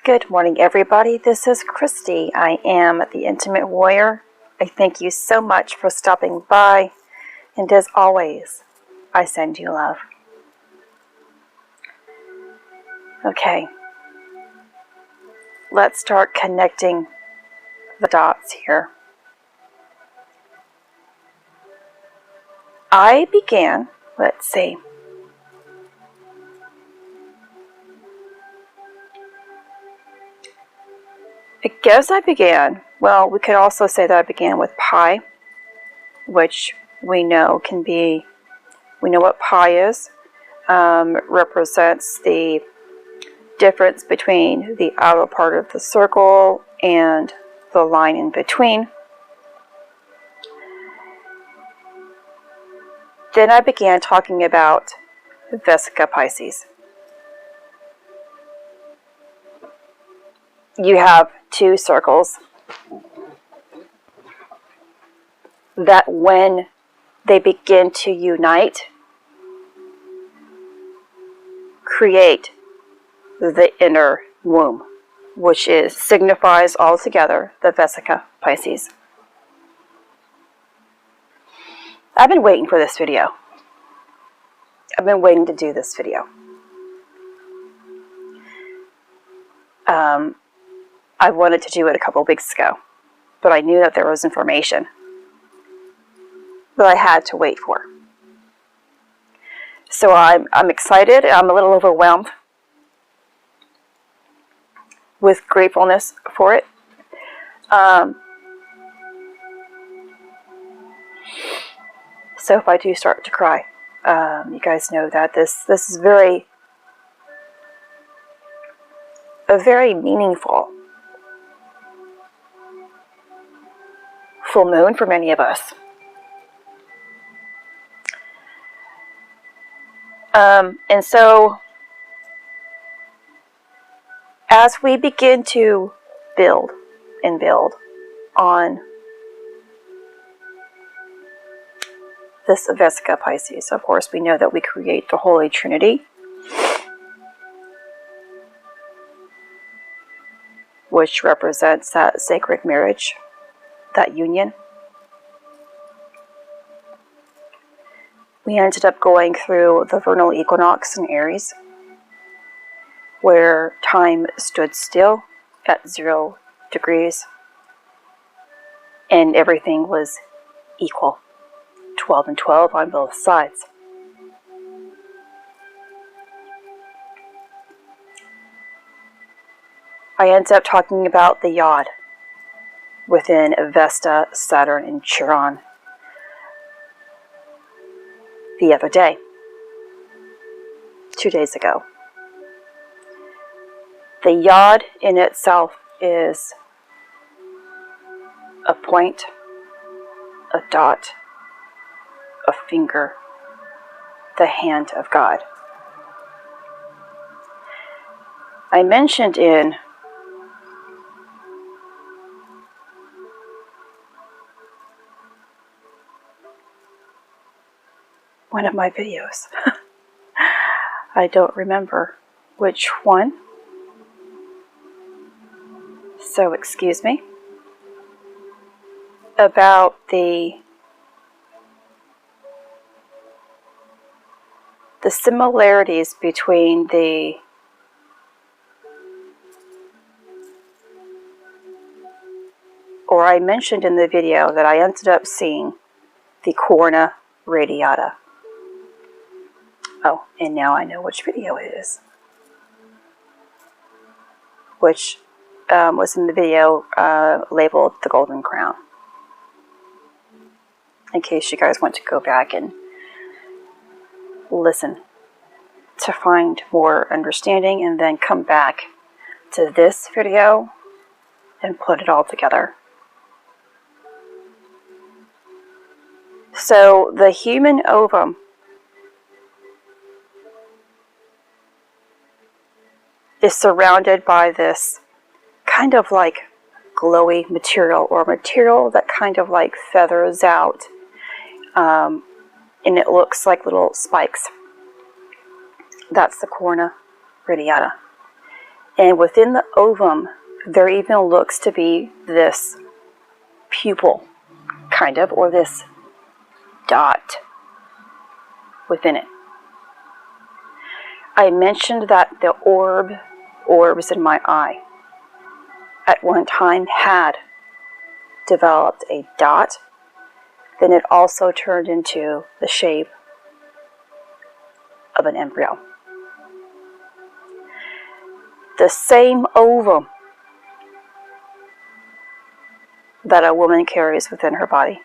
Good morning, everybody. This is Christy. I am the Intimate Warrior. I thank you so much for stopping by, and as always, I send you love. Okay, let's start connecting the dots here. I began, let's see, well, we could also say that I began with pi, which we know what pi is. Represents the difference between the outer part of the circle and the line in between. Then I began talking about Vesica Pisces. You have two circles that when they begin to unite, create the inner womb, which signifies altogether the Vesica Pisces. I've been waiting for this video. I've been waiting to do this video. I wanted to do it a couple weeks ago, but I knew that there was information that I had to wait for. So I'm excited. I'm a little overwhelmed with gratefulness for it. So if I do start to cry, you guys know that this is a very meaningful full moon for many of us. And so, as we begin to build on this Vesica Pisces, of course, we know that we create the Holy Trinity, which represents that sacred marriage, that union. We ended up going through the vernal equinox in Aries, where time stood still at 0 degrees, and everything was equal, 12 and 12 on both sides. I ended up talking about the Yod within Vesta, Saturn, and Chiron the other day, 2 days ago. The Yod in itself is a point, a dot, a finger, the hand of God. I mentioned in one of my videos, I don't remember which one, so excuse me, about the similarities between I mentioned in the video that I ended up seeing the corona radiata. Oh, and now I know which video it is, which was in the video labeled the Golden Crown, in case you guys want to go back and listen to find more understanding, and then come back to this video and put it all together. So the human ovum is surrounded by this kind of like glowy material, or material that kind of like feathers out, and it looks like little spikes. That's the corona radiata. And within the ovum, there even looks to be this pupil, kind of, or this dot within it. I mentioned that the orbs in my eye at one time had developed a dot. Then it also turned into the shape of an embryo. The same ovum that a woman carries within her body.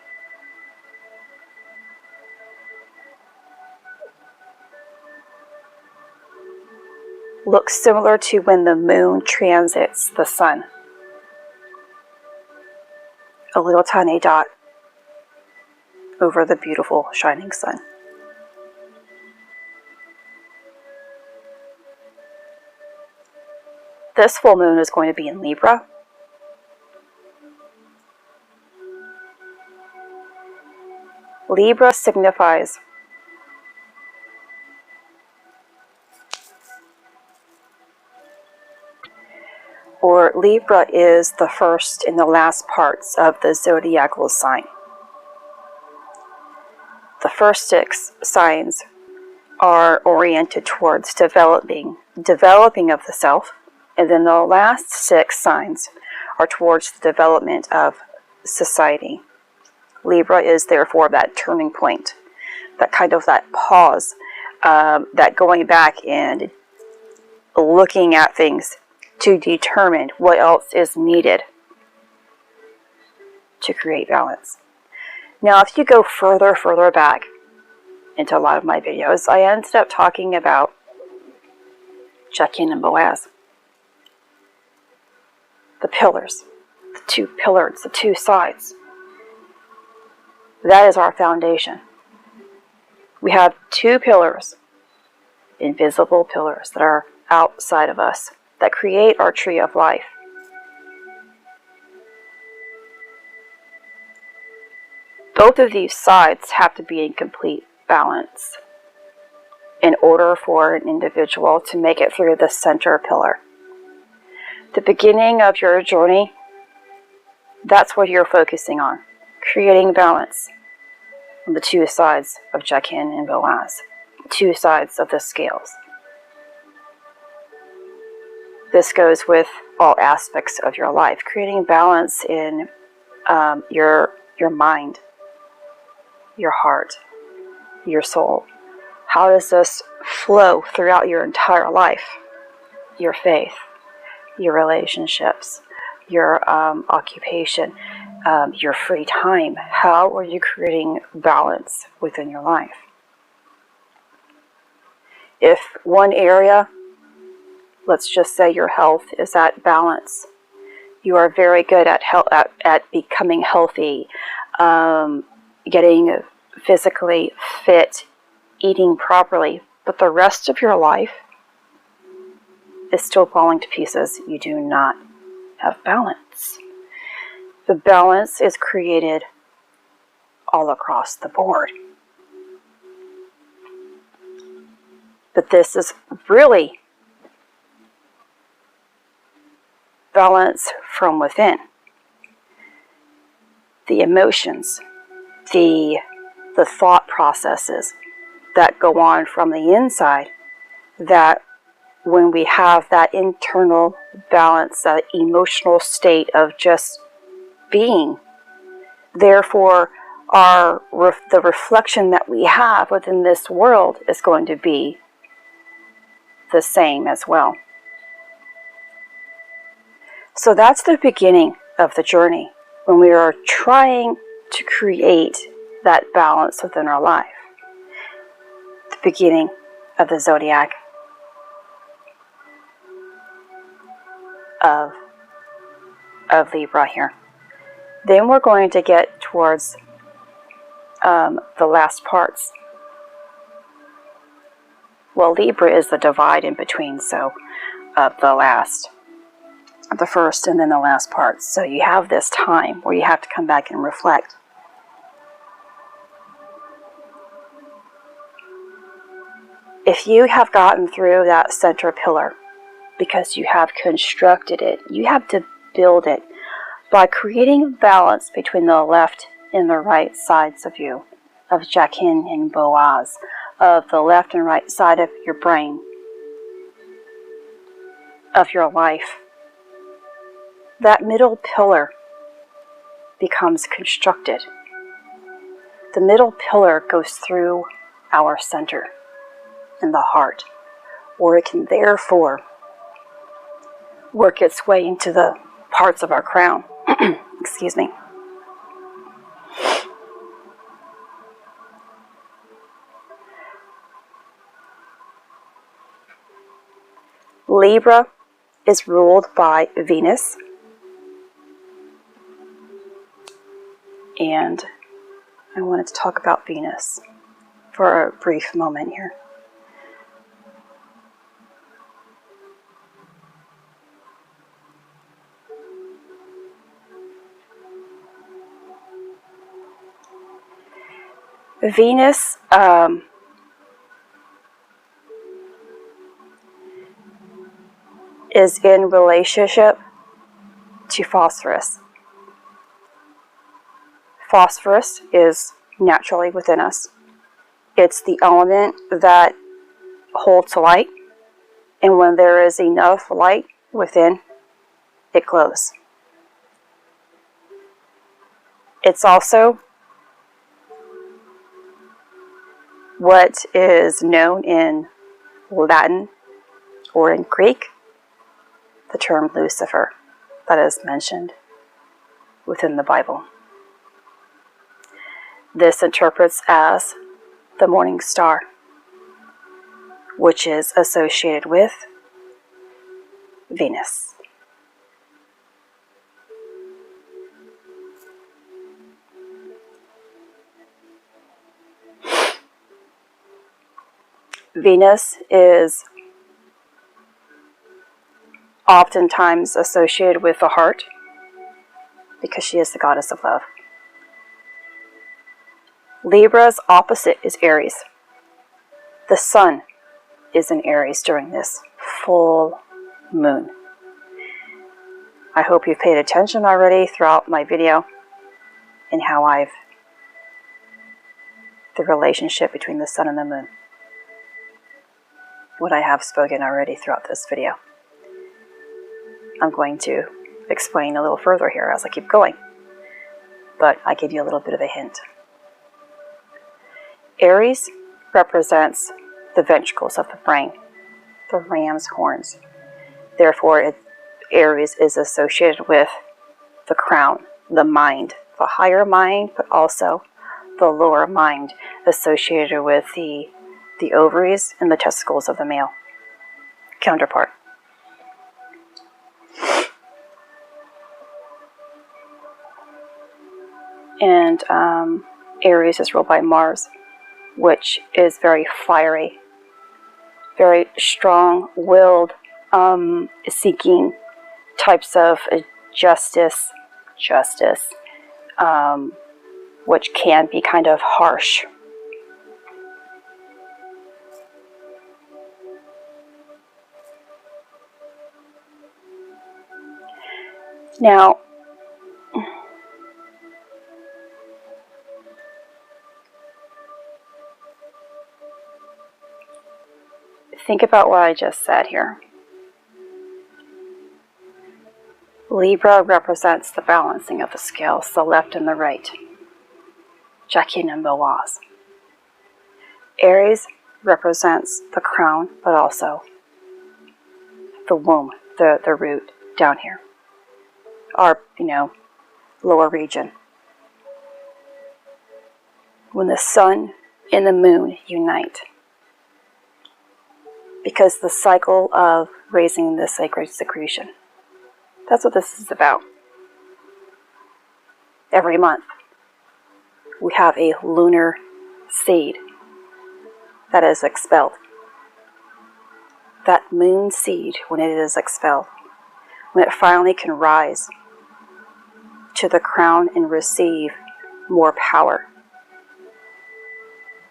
Looks similar to when the moon transits the sun. A little tiny dot over the beautiful shining sun. This full moon is going to be in Libra. Libra signifies Libra is the first and the last parts of the zodiacal sign. The first 6 signs are oriented towards developing of the self, and then the last 6 signs are towards the development of society. Libra is therefore that turning point, that kind of that pause, that going back and looking at things to determine what else is needed to create balance. Now, if you go further back into a lot of my videos, I ended up talking about Jachin and Boaz. The pillars, the 2 pillars, the 2 sides. That is our foundation. We have 2 pillars, invisible pillars that are outside of us, that create our tree of life. Both of these sides have to be in complete balance in order for an individual to make it through the center pillar. The beginning of your journey, that's what you're focusing on, creating balance on the 2 sides of Jachin and Boaz, 2 sides of the scales. This goes with all aspects of your life, creating balance in your mind, your heart, your soul. How does this flow throughout your entire life? Your faith, your relationships, your occupation, your free time. How are you creating balance within your life? If one area, let's just say your health, is at balance, you are very good at becoming healthy, getting physically fit, eating properly, but the rest of your life is still falling to pieces. You do not have balance. The balance is created all across the board. But this is really balance from within. The emotions, the thought processes that go on from the inside, that when we have that internal balance, that emotional state of just being, therefore the reflection that we have within this world is going to be the same as well. So that's the beginning of the journey, when we are trying to create that balance within our life. The beginning of the zodiac of Libra here. Then we're going to get towards the last parts. Well, Libra is the divide in between, so the first and then the last parts. So you have this time where you have to come back and reflect. If you have gotten through that center pillar, because you have constructed it. You have to build it by creating balance between the left and the right sides of you, of Jachin and Boaz, of the left and right side of your brain, of your life. That middle pillar becomes constructed. The middle pillar goes through our center in the heart, or it can therefore work its way into the parts of our crown. Excuse me. Libra is ruled by Venus, and I wanted to talk about Venus for a brief moment here. Venus is in relationship to phosphorus. Phosphorus is naturally within us. It's the element that holds light, and when there is enough light within, it glows. It's also what is known in Latin or in Greek, the term Lucifer, that is mentioned within the Bible. This interprets as the morning star, which is associated with Venus. Venus is oftentimes associated with the heart because she is the goddess of love. Libra's opposite is Aries. The sun is in Aries during this full moon. I hope you've paid attention already throughout my video and how the relationship between the sun and the moon. What I have spoken already throughout this video. I'm going to explain a little further here as I keep going, but I give you a little bit of a hint. Aries represents the ventricles of the brain, the ram's horns. Therefore, Aries is associated with the crown, the mind, the higher mind, but also the lower mind, associated with the ovaries and the testicles of the male counterpart. And Aries is ruled by Mars, which is very fiery, very strong-willed, seeking types of justice, which can be kind of harsh. Now, think about what I just said here. Libra represents the balancing of the scales, the left and the right. Jachin and Boaz. Aries represents the crown, but also the womb, the root down here. Our, lower region. When the sun and the moon unite. Because the cycle of raising the sacred secretion. That's what this is about. Every month, we have a lunar seed that is expelled. That moon seed, when it is expelled, when it finally can rise to the crown and receive more power.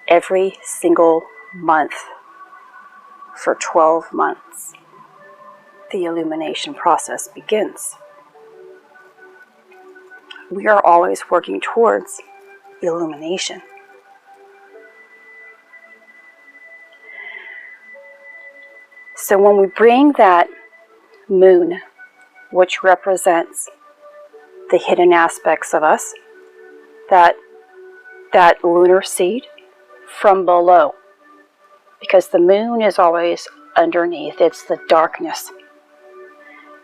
Every single month for 12 months. the illumination process begins. We are always working towards illumination. So when we bring that moon, which represents the hidden aspects of us, that lunar seed from below, because the moon is always underneath, it's the darkness.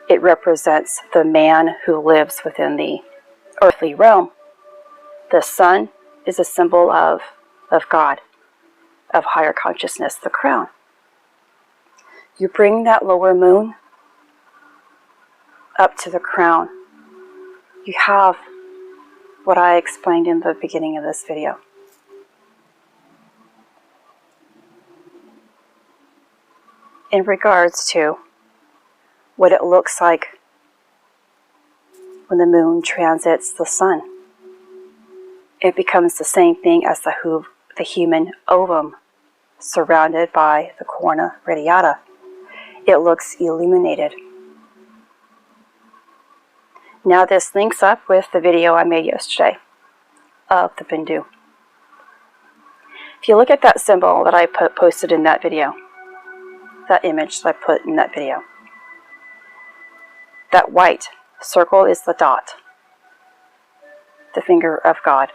It represents the man who lives within the earthly realm. The sun is a symbol of God, of higher consciousness, the crown. You bring that lower moon up to the crown. You have what I explained in the beginning of this video. In regards to what it looks like when the moon transits the sun. It becomes the same thing as the human ovum surrounded by the corona radiata. It looks illuminated. Now this links up with the video I made yesterday of the Bindu. If you look at that symbol that I posted in that video, that image that I put in that video, that white circle is the dot, the finger of God.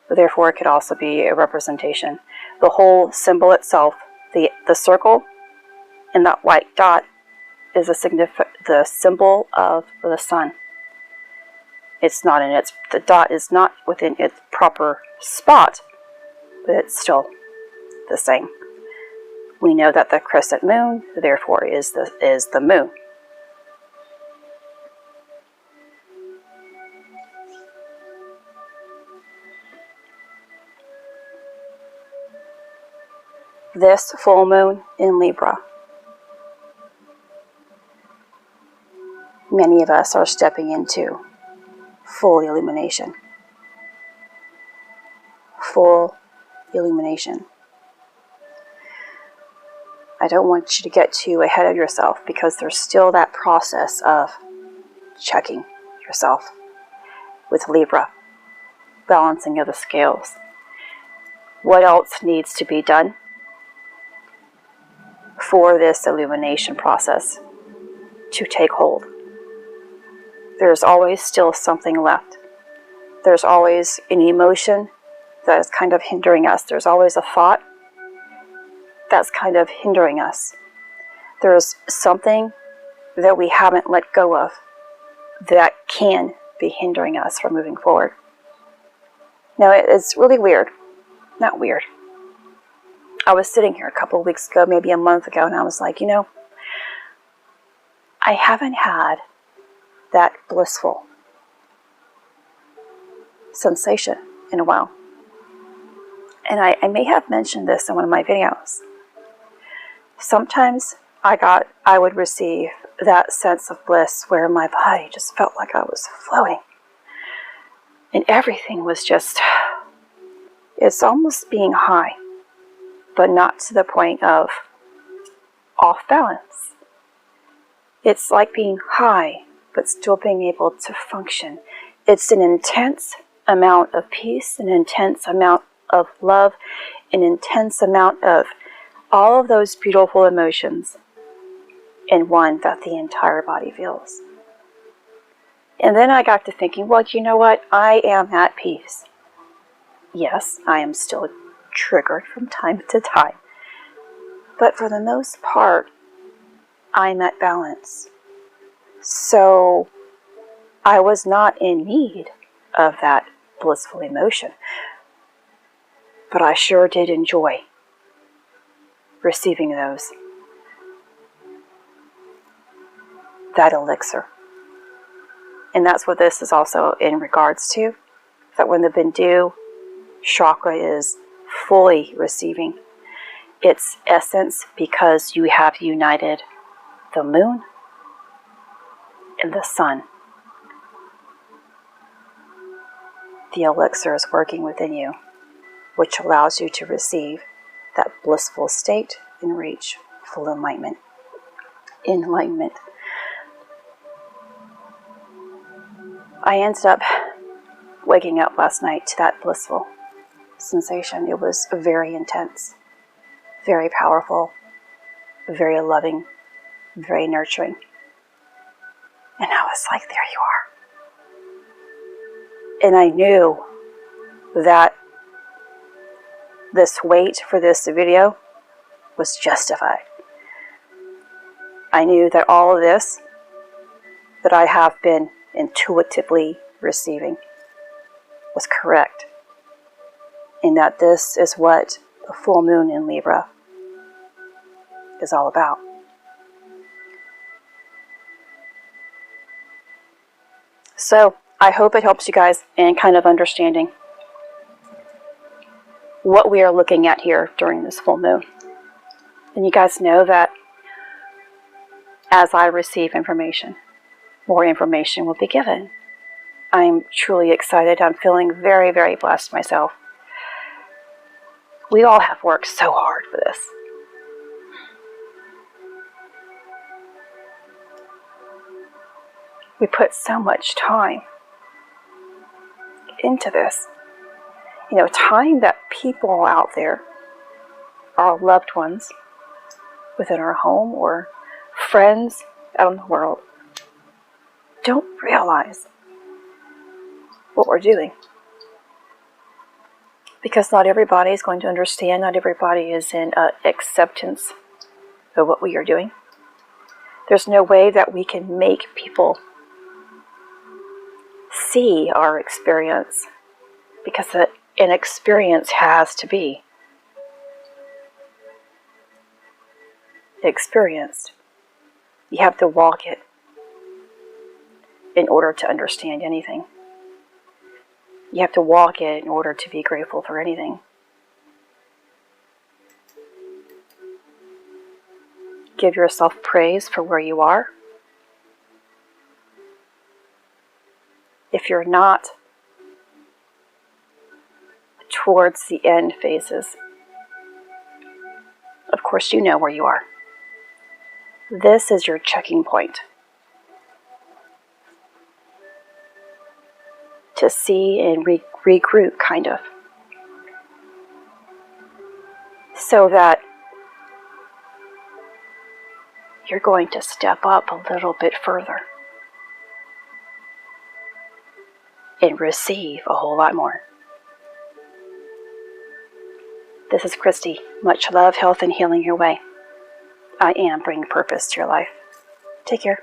Therefore, it could also be a representation. The whole symbol itself, the circle and that white dot, is the symbol of the sun. It's not in its, the dot is not within its proper spot, but it's still the same. We know that the crescent moon, therefore, is the moon. This full moon in Libra, many of us are stepping into full illumination. Full illumination. I don't want you to get too ahead of yourself because there's still that process of checking yourself with Libra, balancing of the scales. What else needs to be done for this illumination process to take hold? There's always still something left. There's always an emotion that is kind of hindering us. There's always a thought that's kind of hindering us. There's something that we haven't let go of that can be hindering us from moving forward. Now, it's really weird. Not weird. I was sitting here a couple of weeks ago, maybe a month ago, and I was like, I haven't had that blissful sensation in a while. And I may have mentioned this in one of my videos. Sometimes I would receive that sense of bliss where my body just felt like I was floating. And everything was just, it's almost being high, but not to the point of off balance. It's like being high, but still being able to function. It's an intense amount of peace, an intense amount of love, an intense amount of all of those beautiful emotions in one that the entire body feels. And then I got to thinking, well, you know what? I am at peace. Yes, I am still triggered from time to time. But for the most part, I'm at balance. So I was not in need of that blissful emotion. But I sure did enjoy receiving those. That elixir. And that's what this is also in regards to. That when the Bindu chakra is fully receiving its essence, because you have united the moon and the sun, the elixir is working within you, which allows you to receive that blissful state and reach full enlightenment. enlightenment. I ended up waking up last night to that blissful sensation. It was very intense, very powerful, very loving, very nurturing. And I was like, there you are. And I knew that this wait for this video was justified. I knew that all of this that I have been intuitively receiving was correct, and that this is what the full moon in Libra is all about. So I hope it helps you guys in kind of understanding what we are looking at here during this full moon. And you guys know that as I receive information, more information will be given. I'm truly excited. I'm feeling very, very blessed myself. We all have worked so hard for this. We put so much time into this. You know, time that people out there, our loved ones within our home or friends out in the world, don't realize what we're doing. Because not everybody is going to understand, not everybody is in acceptance of what we are doing. There's no way that we can make people see our experience, because an experience has to be experienced. You have to walk it in order to understand anything. You have to walk it in order to be grateful for anything. Give yourself praise for where you are. If you're not towards the end phases, of course you know where you are. This is your checking point to see and regroup, kind of, so that you're going to step up a little bit further and receive a whole lot more. This is Christy. Much love, health, and healing your way. I am bringing purpose to your life. Take care.